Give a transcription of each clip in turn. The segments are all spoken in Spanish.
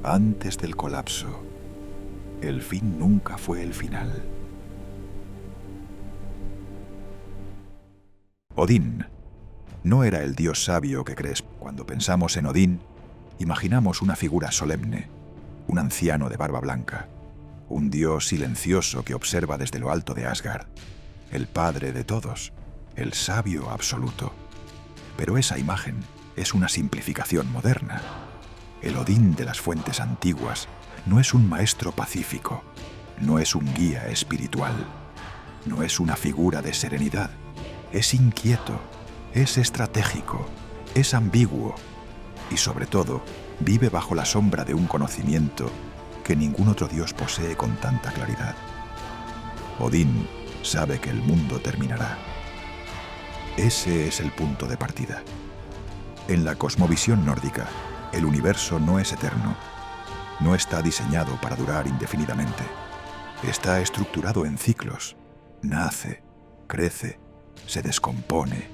antes del colapso. El fin nunca fue el final. Odín no era el dios sabio que crees. Cuando pensamos en Odín, imaginamos una figura solemne, un anciano de barba blanca, un dios silencioso que observa desde lo alto de Asgard, el padre de todos, el sabio absoluto. Pero esa imagen es una simplificación moderna. El Odín de las fuentes antiguas no es un maestro pacífico, no es un guía espiritual, no es una figura de serenidad. Es inquieto, es estratégico, es ambiguo y, sobre todo, vive bajo la sombra de un conocimiento que ningún otro dios posee con tanta claridad. Odín sabe que el mundo terminará. Ese es el punto de partida. En la cosmovisión nórdica, el universo no es eterno. No está diseñado para durar indefinidamente. Está estructurado en ciclos. Nace, crece, se descompone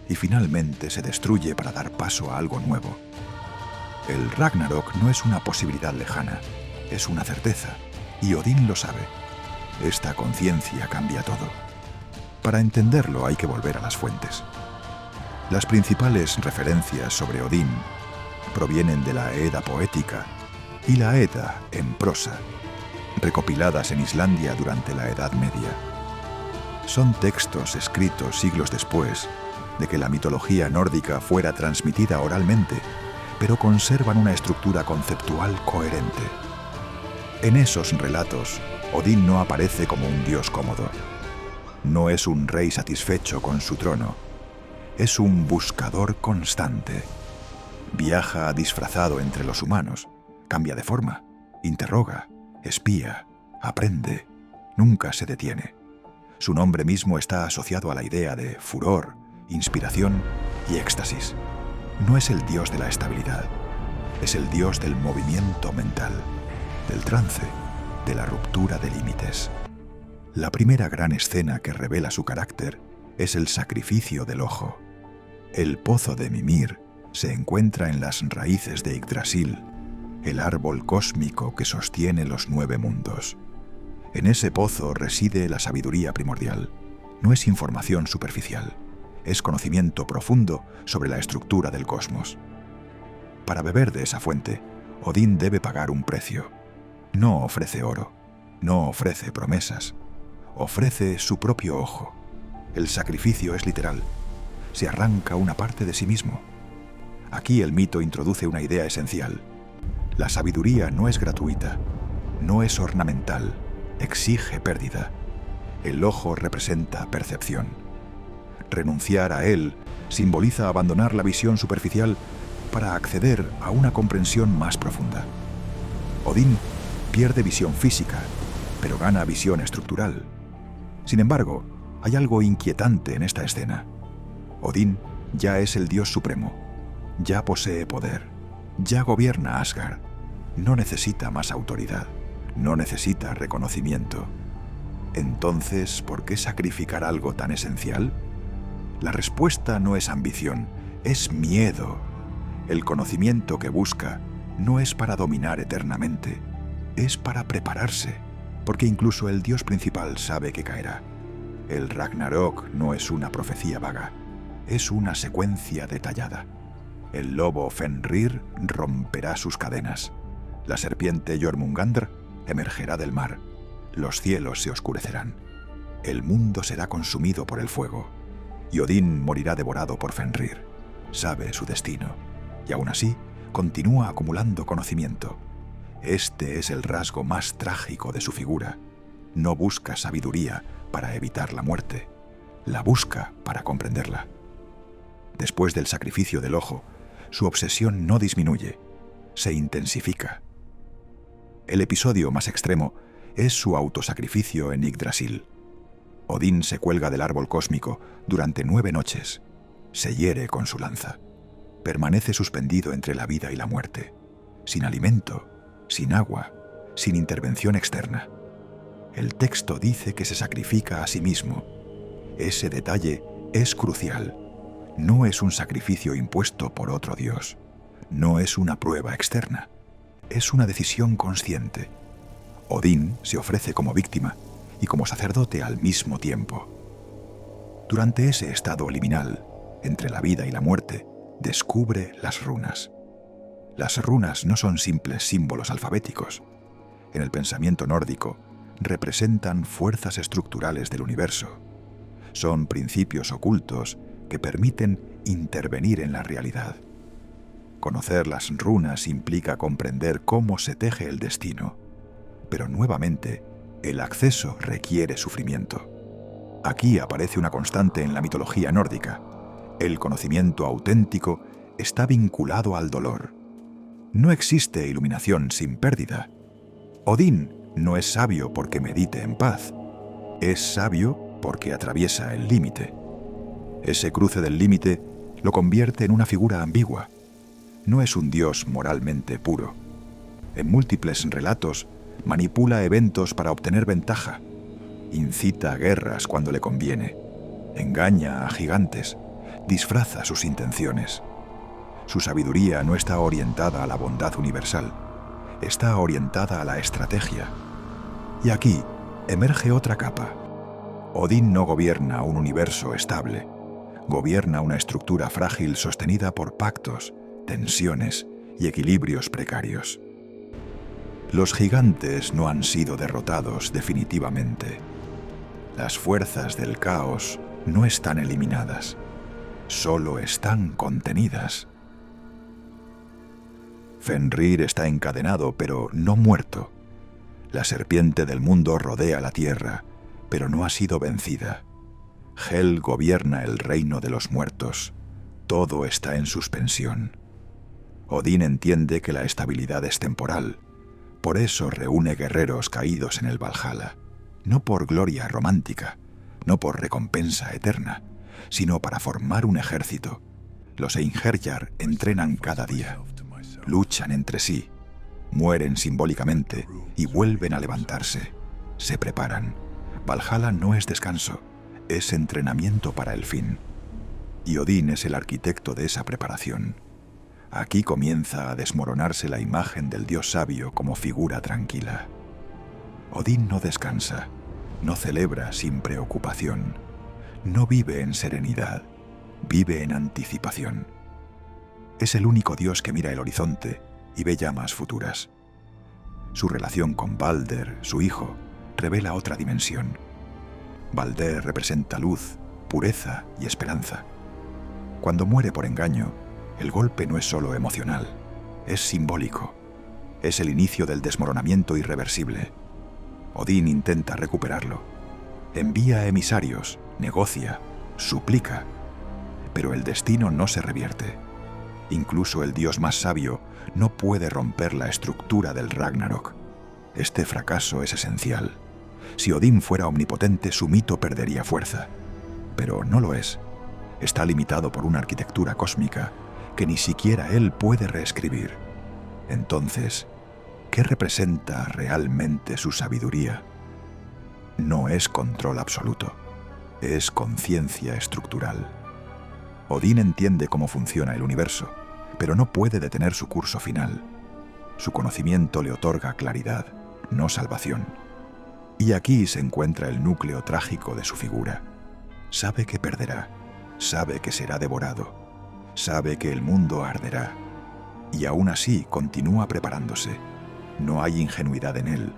y finalmente se destruye para dar paso a algo nuevo. El Ragnarok no es una posibilidad lejana, es una certeza, y Odín lo sabe. Esta conciencia cambia todo. Para entenderlo hay que volver a las fuentes. Las principales referencias sobre Odín provienen de la Edda poética y la Edda en prosa, recopiladas en Islandia durante la Edad Media. Son textos escritos siglos después de que la mitología nórdica fuera transmitida oralmente, pero conservan una estructura conceptual coherente. En esos relatos, Odín no aparece como un dios cómodo. No es un rey satisfecho con su trono. Es un buscador constante. Viaja disfrazado entre los humanos, cambia de forma, interroga, espía, aprende, nunca se detiene. Su nombre mismo está asociado a la idea de furor, inspiración y éxtasis. No es el dios de la estabilidad, es el dios del movimiento mental, del trance, de la ruptura de límites. La primera gran escena que revela su carácter es el sacrificio del ojo. El pozo de Mimir se encuentra en las raíces de Yggdrasil, el árbol cósmico que sostiene los 9 mundos. En ese pozo reside la sabiduría primordial. No es información superficial, es conocimiento profundo sobre la estructura del cosmos. Para beber de esa fuente, Odín debe pagar un precio. No ofrece oro, no ofrece promesas, ofrece su propio ojo. El sacrificio es literal. Se arranca una parte de sí mismo. Aquí el mito introduce una idea esencial. La sabiduría no es gratuita, no es ornamental, exige pérdida. El ojo representa percepción. Renunciar a él simboliza abandonar la visión superficial para acceder a una comprensión más profunda. Odín pierde visión física, pero gana visión estructural. Sin embargo, hay algo inquietante en esta escena. Odín ya es el dios supremo, ya posee poder, ya gobierna Asgard. No necesita más autoridad, no necesita reconocimiento. Entonces, ¿por qué sacrificar algo tan esencial? La respuesta no es ambición, es miedo. El conocimiento que busca no es para dominar eternamente, es para prepararse, porque incluso el dios principal sabe que caerá. El Ragnarok no es una profecía vaga, es una secuencia detallada. El lobo Fenrir romperá sus cadenas. La serpiente Jormungandr emergerá del mar. Los cielos se oscurecerán. El mundo será consumido por el fuego. Y Odín morirá devorado por Fenrir. Sabe su destino. Y aún así, continúa acumulando conocimiento. Este es el rasgo más trágico de su figura. No busca sabiduría para evitar la muerte. La busca para comprenderla. Después del sacrificio del ojo, su obsesión no disminuye, se intensifica. El episodio más extremo es su autosacrificio en Yggdrasil. Odín se cuelga del árbol cósmico durante 9 noches. Se hiere con su lanza. Permanece suspendido entre la vida y la muerte, sin alimento, sin agua, sin intervención externa. El texto dice que se sacrifica a sí mismo. Ese detalle es crucial. No es un sacrificio impuesto por otro dios. No es una prueba externa. es una decisión consciente. Odín se ofrece como víctima y como sacerdote al mismo tiempo. Durante ese estado liminal, entre la vida y la muerte, descubre las runas. Las runas no son simples símbolos alfabéticos. En el pensamiento nórdico, representan fuerzas estructurales del universo. Son principios ocultos que permiten intervenir en la realidad. Conocer las runas implica comprender cómo se teje el destino, pero nuevamente, el acceso requiere sufrimiento. Aquí aparece una constante en la mitología nórdica. El conocimiento auténtico está vinculado al dolor. No existe iluminación sin pérdida. Odín no es sabio porque medite en paz. Es sabio porque atraviesa el límite. Ese cruce del límite lo convierte en una figura ambigua. No es un dios moralmente puro. En múltiples relatos, manipula eventos para obtener ventaja. Incita a guerras cuando le conviene. Engaña a gigantes. Disfraza sus intenciones. Su sabiduría no está orientada a la bondad universal. Está orientada a la estrategia. Y aquí emerge otra capa. Odín no gobierna un universo estable. Gobierna una estructura frágil sostenida por pactos, tensiones y equilibrios precarios. Los gigantes no han sido derrotados definitivamente. Las fuerzas del caos no están eliminadas. Solo están contenidas. Fenrir está encadenado, pero no muerto. La serpiente del mundo rodea la tierra, pero no ha sido vencida. Hel gobierna el reino de los muertos. Todo está en suspensión. Odín entiende que la estabilidad es temporal. Por eso reúne guerreros caídos en el Valhalla. No por gloria romántica, no por recompensa eterna, sino para formar un ejército. Los Einherjar entrenan cada día. Luchan entre sí, mueren simbólicamente y vuelven a levantarse. Se preparan. Valhalla no es descanso, es entrenamiento para el fin. Y Odín es el arquitecto de esa preparación. Aquí comienza a desmoronarse la imagen del dios sabio como figura tranquila. Odín no descansa, no celebra sin preocupación, no vive en serenidad, vive en anticipación. Es el único dios que mira el horizonte y ve llamas futuras. Su relación con Balder, su hijo, revela otra dimensión. Balder representa luz, pureza y esperanza. Cuando muere por engaño, el golpe no es solo emocional, es simbólico. Es el inicio del desmoronamiento irreversible. Odín intenta recuperarlo. Envía emisarios, negocia, suplica. Pero el destino no se revierte. Incluso el dios más sabio no puede romper la estructura del Ragnarok. Este fracaso es esencial. Si Odín fuera omnipotente, su mito perdería fuerza. Pero no lo es. Está limitado por una arquitectura cósmica que ni siquiera él puede reescribir. Entonces, ¿qué representa realmente su sabiduría? No es control absoluto, es conciencia estructural. Odín entiende cómo funciona el universo, pero no puede detener su curso final. Su conocimiento le otorga claridad, no salvación. Y aquí se encuentra el núcleo trágico de su figura. Sabe que perderá, sabe que será devorado, sabe que el mundo arderá, y aún así continúa preparándose. No hay ingenuidad en él,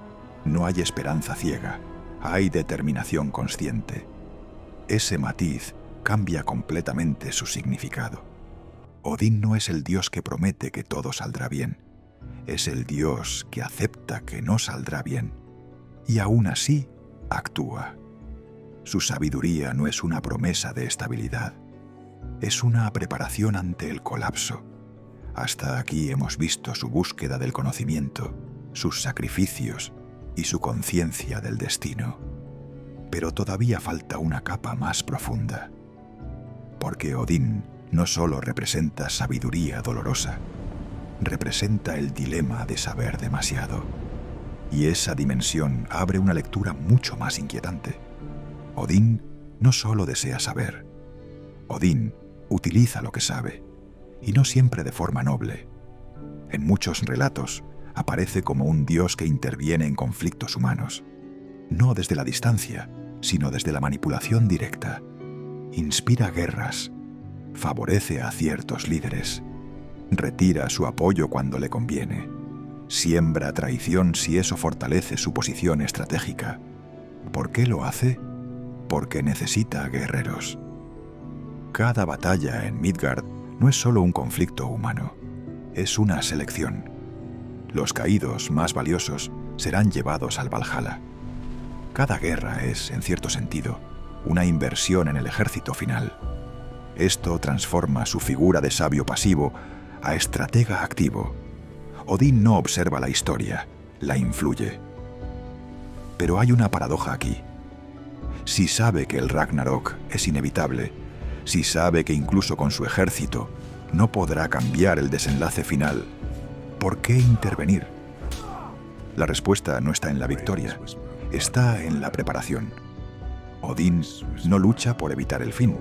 no hay esperanza ciega, hay determinación consciente. Ese matiz cambia completamente su significado. Odín no es el dios que promete que todo saldrá bien, es el dios que acepta que no saldrá bien, y aún así actúa. Su sabiduría no es una promesa de estabilidad, es una preparación ante el colapso. Hasta aquí hemos visto su búsqueda del conocimiento, sus sacrificios y su conciencia del destino. Pero todavía falta una capa más profunda. Porque Odín no solo representa sabiduría dolorosa, representa el dilema de saber demasiado. Y esa dimensión abre una lectura mucho más inquietante. Odín no solo desea saber. Odín utiliza lo que sabe, y no siempre de forma noble. En muchos relatos Aparece como un dios que interviene en conflictos humanos, no desde la distancia, sino desde la manipulación directa. Inspira guerras, favorece a ciertos líderes, retira su apoyo cuando le conviene, siembra traición si eso fortalece su posición estratégica. ¿Por qué lo hace? Porque necesita guerreros. Cada batalla en Midgard no es solo un conflicto humano, es una selección. Los caídos más valiosos serán llevados al Valhalla. Cada guerra es, en cierto sentido, una inversión en el ejército final. Esto transforma su figura de sabio pasivo a estratega activo. Odín no observa la historia, la influye. Pero hay una paradoja aquí. Si sabe que el Ragnarok es inevitable, si sabe que incluso con su ejército no podrá cambiar el desenlace final, ¿por qué intervenir? La respuesta no está en la victoria, está en la preparación. Odín no lucha por evitar el fin,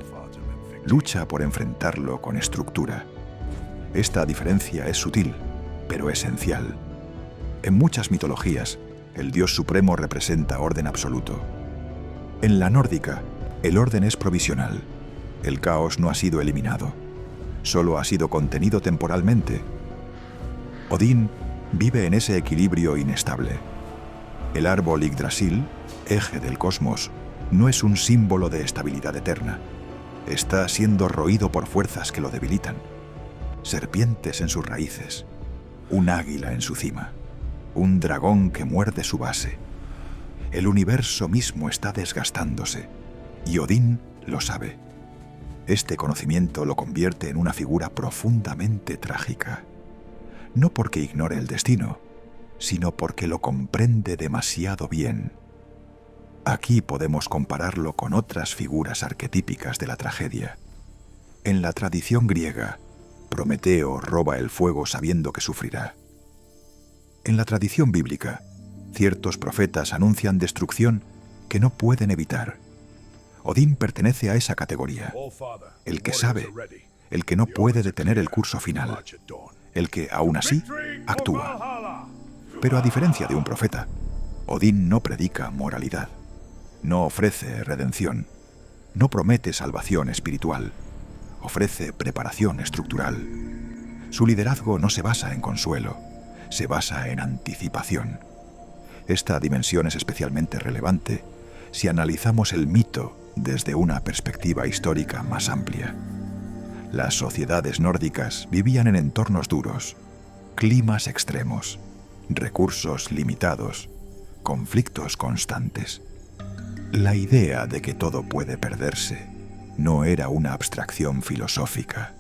lucha por enfrentarlo con estructura. Esta diferencia es sutil, pero esencial. En muchas mitologías, el dios supremo representa orden absoluto. En la nórdica, el orden es provisional. El caos no ha sido eliminado, solo ha sido contenido temporalmente. Odín vive en ese equilibrio inestable. El árbol Yggdrasil, eje del cosmos, no es un símbolo de estabilidad eterna. Está siendo roído por fuerzas que lo debilitan. Serpientes en sus raíces, un águila en su cima, un dragón que muerde su base. El universo mismo está desgastándose, y Odín lo sabe. Este conocimiento lo convierte en una figura profundamente trágica. No porque ignore el destino, sino porque lo comprende demasiado bien. Aquí podemos compararlo con otras figuras arquetípicas de la tragedia. En la tradición griega, Prometeo roba el fuego sabiendo que sufrirá. En la tradición bíblica, ciertos profetas anuncian destrucción que no pueden evitar. Odín pertenece a esa categoría, el que sabe, el que no puede detener el curso final, el que, aún así, actúa. Pero a diferencia de un profeta, Odín no predica moralidad, no ofrece redención, no promete salvación espiritual, ofrece preparación estructural. Su liderazgo no se basa en consuelo, se basa en anticipación. Esta dimensión es especialmente relevante si analizamos el mito desde una perspectiva histórica más amplia. Las sociedades nórdicas vivían en entornos duros, climas extremos, recursos limitados, conflictos constantes. La idea de que todo puede perderse no era una abstracción filosófica,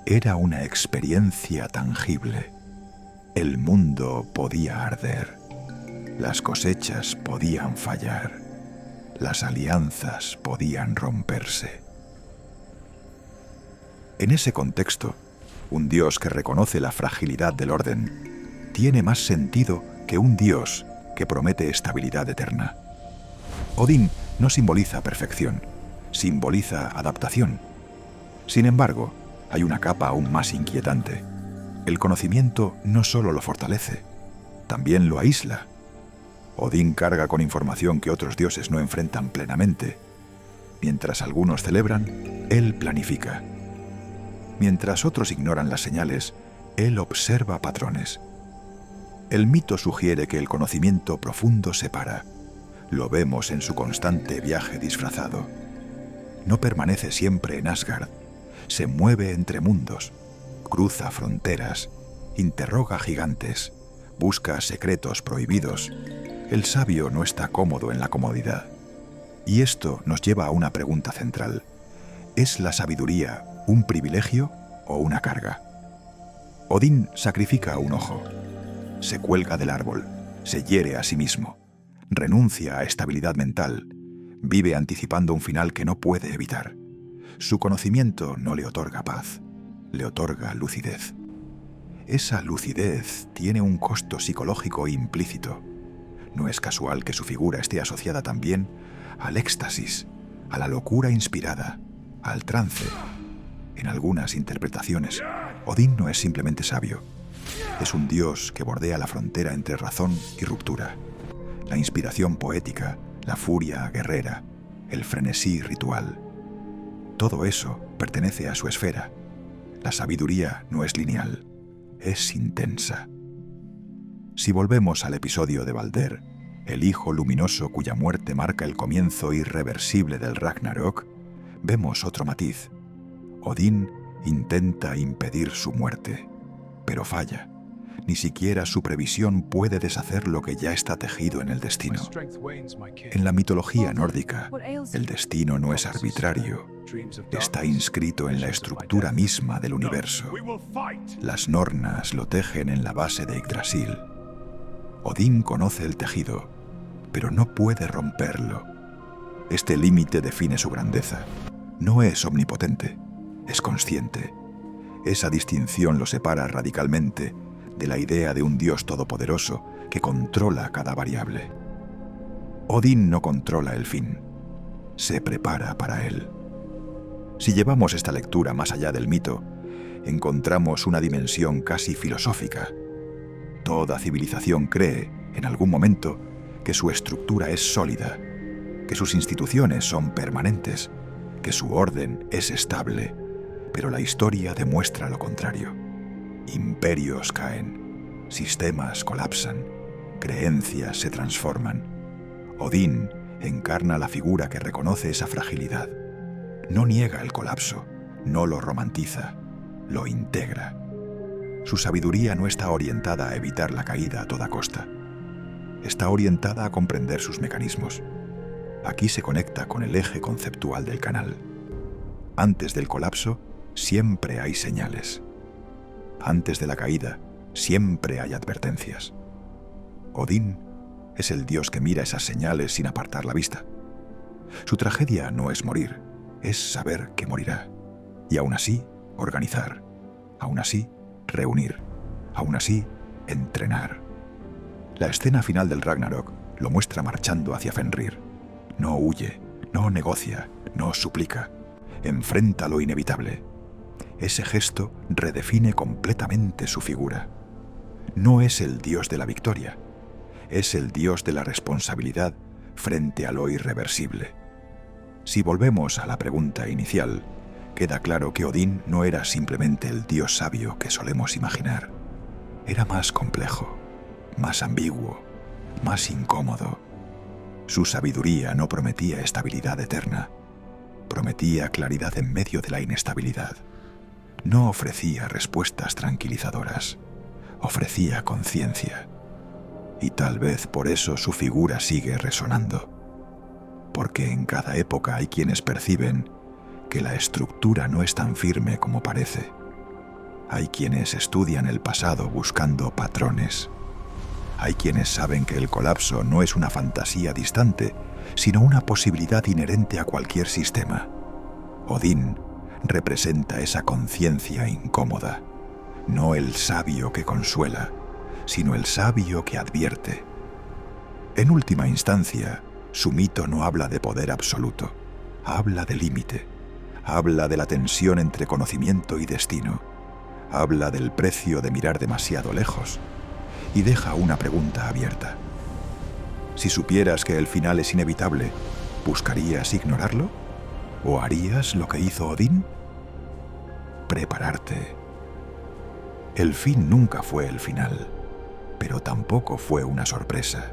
era una experiencia tangible. El mundo podía arder, las cosechas podían fallar, las alianzas podían romperse. En ese contexto, un dios que reconoce la fragilidad del orden tiene más sentido que un dios que promete estabilidad eterna. Odín no simboliza perfección, simboliza adaptación. Sin embargo, hay una capa aún más inquietante. El conocimiento no solo lo fortalece, también lo aísla. Odín carga con información que otros dioses no enfrentan plenamente. Mientras algunos celebran, él planifica. Mientras otros ignoran las señales, él observa patrones. El mito sugiere que el conocimiento profundo separa. Lo vemos en su constante viaje disfrazado. No permanece siempre en Asgard. Se mueve entre mundos, cruza fronteras, interroga gigantes, busca secretos prohibidos. El sabio no está cómodo en la comodidad. Y esto nos lleva a una pregunta central. ¿Es la sabiduría un privilegio o una carga? Odín sacrifica un ojo, se cuelga del árbol, se hiere a sí mismo, renuncia a estabilidad mental, vive anticipando un final que no puede evitar. Su conocimiento no le otorga paz, le otorga lucidez. Esa lucidez tiene un costo psicológico implícito. No es casual que su figura esté asociada también al éxtasis, a la locura inspirada, al trance. En algunas interpretaciones, Odín no es simplemente sabio, Es un dios que bordea la frontera entre razón y ruptura. La inspiración poética, la furia guerrera, el frenesí ritual. Todo eso pertenece a su esfera. La sabiduría no es lineal, es intensa. Si volvemos al episodio de Balder, el hijo luminoso cuya muerte marca el comienzo irreversible del Ragnarok, vemos otro matiz. Odín intenta impedir su muerte, pero falla. Ni siquiera su previsión puede deshacer lo que ya está tejido en el destino. En la mitología nórdica, el destino no es arbitrario, está inscrito en la estructura misma del universo. Las nornas lo tejen en la base de Yggdrasil. Odín conoce el tejido, pero no puede romperlo. Este límite define su grandeza. No es omnipotente, es consciente. Esa distinción lo separa radicalmente de la idea de un dios todopoderoso que controla cada variable. Odín no controla el fin, se prepara para él. Si llevamos esta lectura más allá del mito, encontramos una dimensión casi filosófica. Toda civilización cree, en algún momento, que su estructura es sólida, que sus instituciones son permanentes, que su orden es estable, pero la historia demuestra lo contrario. Imperios caen, sistemas colapsan, creencias se transforman. Odín encarna la figura que reconoce esa fragilidad. No niega el colapso, no lo romantiza, lo integra. Su sabiduría no está orientada a evitar la caída a toda costa. Está orientada a comprender sus mecanismos. Aquí se conecta con el eje conceptual del canal. Antes del colapso, siempre hay señales. Antes de la caída, siempre hay advertencias. Odín es el dios que mira esas señales sin apartar la vista. Su tragedia no es morir, es saber que morirá. Y aún así, organizar. Aún así, reunir. Aún así, entrenar. La escena final del Ragnarok lo muestra marchando hacia Fenrir. No huye, no negocia, no suplica. Enfrenta lo inevitable. Ese gesto redefine completamente su figura. No es el dios de la victoria, es el dios de la responsabilidad frente a lo irreversible. Si volvemos a la pregunta inicial, queda claro que Odín no era simplemente el dios sabio que solemos imaginar. Era más complejo, más ambiguo, más incómodo. Su sabiduría no prometía estabilidad eterna, prometía claridad en medio de la inestabilidad. No ofrecía respuestas tranquilizadoras, ofrecía conciencia. Y tal vez por eso su figura sigue resonando. Porque en cada época hay quienes perciben que la estructura no es tan firme como parece. Hay quienes estudian el pasado buscando patrones. Hay quienes saben que el colapso no es una fantasía distante, sino una posibilidad inherente a cualquier sistema. Odín representa esa conciencia incómoda, no el sabio que consuela, sino el sabio que advierte. En última instancia, su mito no habla de poder absoluto, habla de límite, habla de la tensión entre conocimiento y destino, habla del precio de mirar demasiado lejos y deja una pregunta abierta. Si supieras que el final es inevitable, ¿buscarías ignorarlo? ¿O harías lo que hizo Odín? Prepararte. El fin nunca fue el final, pero tampoco fue una sorpresa.